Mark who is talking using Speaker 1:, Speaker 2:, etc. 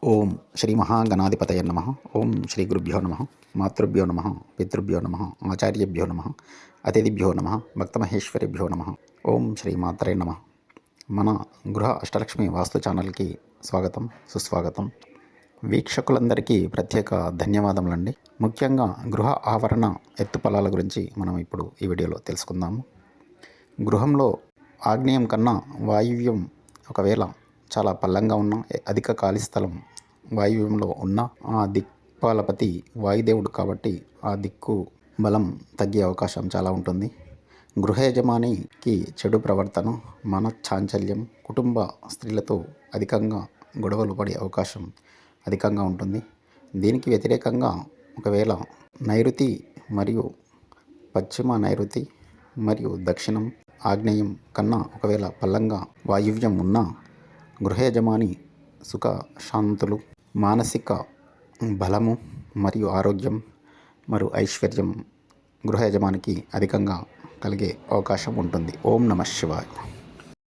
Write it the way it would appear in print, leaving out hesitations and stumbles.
Speaker 1: ఓం శ్రీ మహాగణాధిపతయ నమ. ఓం శ్రీ గురుభ్యో నమ. మాతృభ్యో నమ, పితృభ్యో నమ, ఆచార్యభ్యో నమ, అతిథిభ్యో నమ, భక్తమహేశ్వరిభ్యో నమ. ఓం శ్రీ మాత్రే నమ. మన గృహ అష్టలక్ష్మి వాస్తు ఛానల్కి స్వాగతం, సుస్వాగతం. వీక్షకులందరికీ ప్రత్యేక ధన్యవాదములండి. ముఖ్యంగా గృహ ఆవరణ ఎత్తుపల్లాల గురించి మనం ఇప్పుడు ఈ వీడియోలో తెలుసుకుందాము. గృహంలో ఆగ్నేయం కన్నా వాయువ్యం ఒకవేళ చాలా పల్లంగా ఉన్న, అధిక ఖాళీ స్థలం వాయువ్యంలో ఉన్న ఆ దిక్పాలపతి వాయుదేవుడు కాబట్టి ఆ దిక్కు బలం తగ్గే అవకాశం చాలా ఉంటుంది. గృహ యజమానికి చెడు ప్రవర్తన, చాంచల్యం, కుటుంబ స్త్రీలతో అధికంగా గొడవలు పడే అవకాశం అధికంగా ఉంటుంది. దీనికి వ్యతిరేకంగా ఒకవేళ నైరుతి మరియు పశ్చిమ నైరుతి మరియు దక్షిణం ఆగ్నేయం కన్నా ఒకవేళ పల్లంగా వాయువ్యం ఉన్న గృహ యజమాని సుఖ శాంతులు, మానసిక బలము మరియు ఆరోగ్యం మరియు ఐశ్వర్యం గృహ యజమానికి అధికంగా కలిగే అవకాశం ఉంటుంది. ఓం నమః శివాయ.